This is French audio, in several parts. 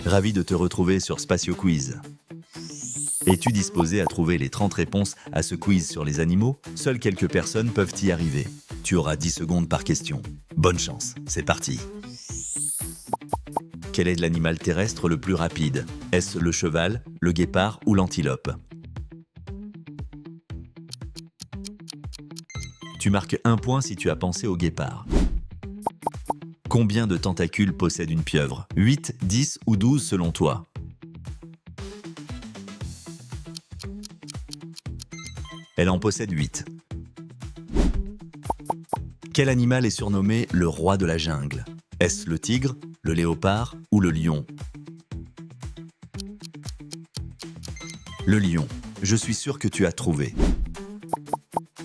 Ravi de te retrouver sur Spatio Quiz. Es-tu disposé à trouver les 30 réponses à ce quiz sur les animaux? Seules quelques personnes peuvent y arriver. Tu auras 10 secondes par question. Bonne chance, c'est parti. Quel est l'animal terrestre le plus rapide? Est-ce le cheval, le guépard ou l'antilope? Tu marques un point si tu as pensé au guépard. Combien de tentacules possède une pieuvre? 8, 10 ou 12 selon toi? Elle en possède 8. Quel animal est surnommé le roi de la jungle? Est-ce le tigre, le léopard ou le lion? Le lion. Je suis sûr que tu as trouvé.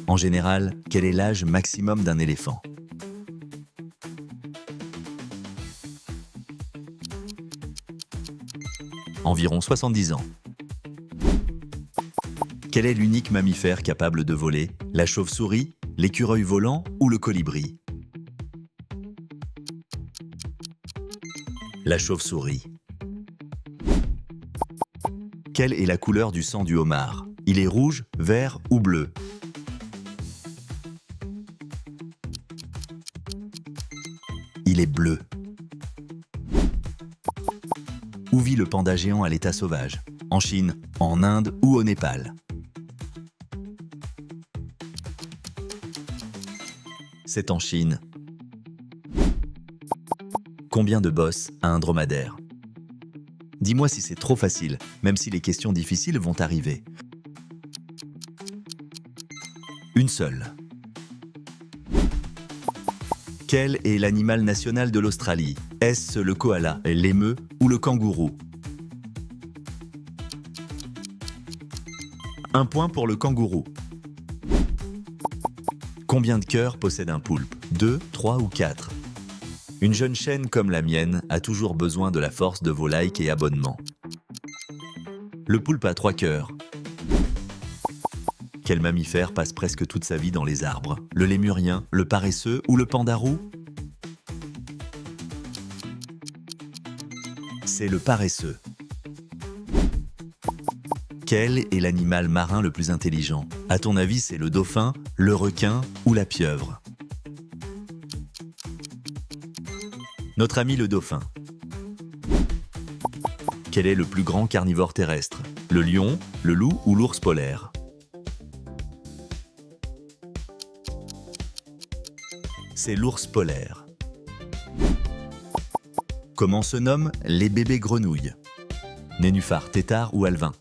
En général, quel est l'âge maximum d'un éléphant? Environ 70 ans. Quel est l'unique mammifère capable de voler? La chauve-souris, l'écureuil volant ou le colibri? La chauve-souris. Quelle est la couleur du sang du homard? Il est rouge, vert ou bleu? Il est bleu. Où vit le panda géant à l'état sauvage? En Chine, en Inde ou au Népal? C'est en Chine. Combien de bosses a un dromadaire? Dis-moi si c'est trop facile, même si les questions difficiles vont arriver. Une seule. Quel est l'animal national de l'Australie? Est-ce le koala, l'émeu ou le kangourou? Un point pour le kangourou. Combien de cœurs possède un poulpe? 2, 3 ou 4? Une jeune chaîne comme la mienne a toujours besoin de la force de vos likes et abonnements. Le poulpe a 3 cœurs. Quel mammifère passe presque toute sa vie dans les arbres? Le lémurien, le paresseux ou le pandarou? C'est le paresseux. Quel est l'animal marin le plus intelligent? À ton avis, c'est le dauphin, le requin ou la pieuvre? Notre ami le dauphin. Quel est le plus grand carnivore terrestre? Le lion, le loup ou l'ours polaire? C'est l'ours polaire. Comment se nomment les bébés grenouilles? Nénuphar, tétard ou alevin?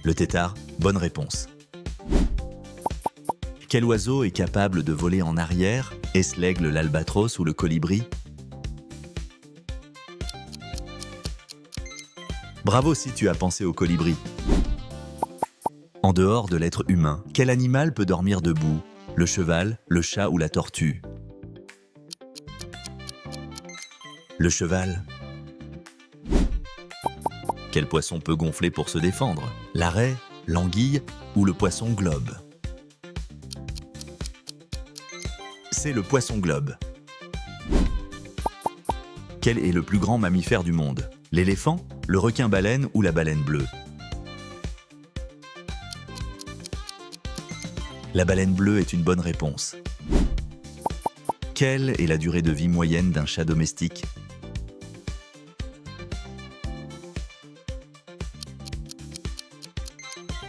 Le tétard, bonne réponse. Quel oiseau est capable de voler en arrière? Est-ce l'aigle, l'albatros ou le colibri? Bravo si tu as pensé au colibri. En dehors de l'être humain, quel animal peut dormir debout? Le cheval, le chat ou la tortue? Le cheval. Quel poisson peut gonfler pour se défendre? La raie, l'anguille ou le poisson globe? C'est le poisson globe. Quel est le plus grand mammifère du monde? L'éléphant, le requin-baleine ou la baleine bleue? La baleine bleue est une bonne réponse. Quelle est la durée de vie moyenne d'un chat domestique?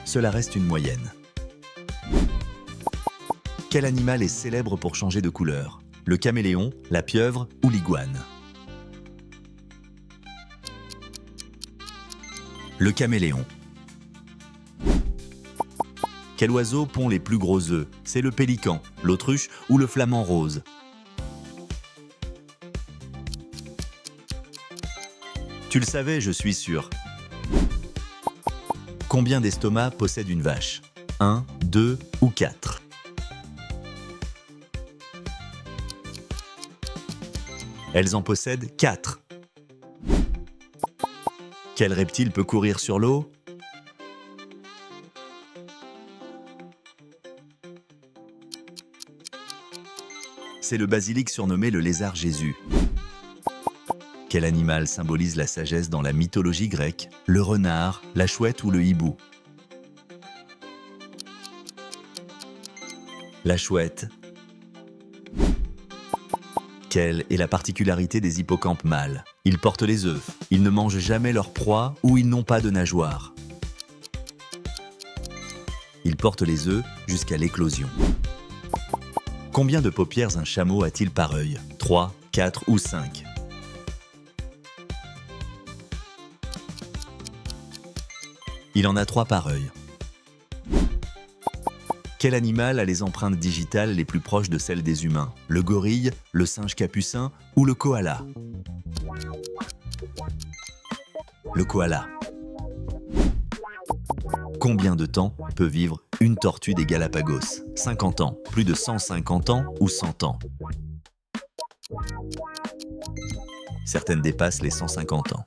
Cela reste une moyenne. Quel animal est célèbre pour changer de couleur? Le caméléon, la pieuvre ou l'iguane? Le caméléon. Quel oiseau pond les plus gros œufs? C'est le pélican, l'autruche ou le flamant rose? Tu le savais, je suis sûr. Combien d'estomacs possède une vache? 1, 2 ou 4? Elles en possèdent 4. Quel reptile peut courir sur l'eau? C'est le basilic surnommé le lézard Jésus. Quel animal symbolise la sagesse dans la mythologie grecque? Le renard, la chouette ou le hibou? La chouette. Quelle est la particularité des hippocampes mâles? Ils portent les œufs, ils ne mangent jamais leur proie ou ils n'ont pas de nageoires. Ils portent les œufs jusqu'à l'éclosion. Combien de paupières un chameau a-t-il par œil? 3, 4 ou 5? Il en a 3 par œil. Quel animal a les empreintes digitales les plus proches de celles des humains? Le gorille, le singe capucin ou le koala? Le koala. Combien de temps peut vivre une tortue des Galapagos? 50 ans, plus de 150 ans ou 100 ans? Certaines dépassent les 150 ans.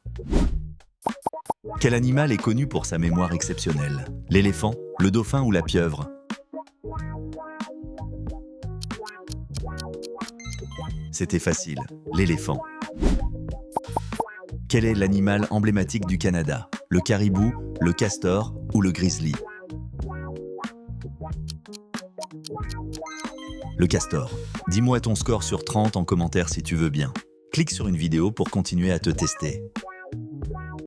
Quel animal est connu pour sa mémoire exceptionnelle? L'éléphant, le dauphin ou la pieuvre? C'était facile, l'éléphant. Quel est l'animal emblématique du Canada? Le caribou, le castor ou le grizzly? Le castor. Dis-moi ton score sur 30 en commentaire si tu veux bien. Clique sur une vidéo pour continuer à te tester.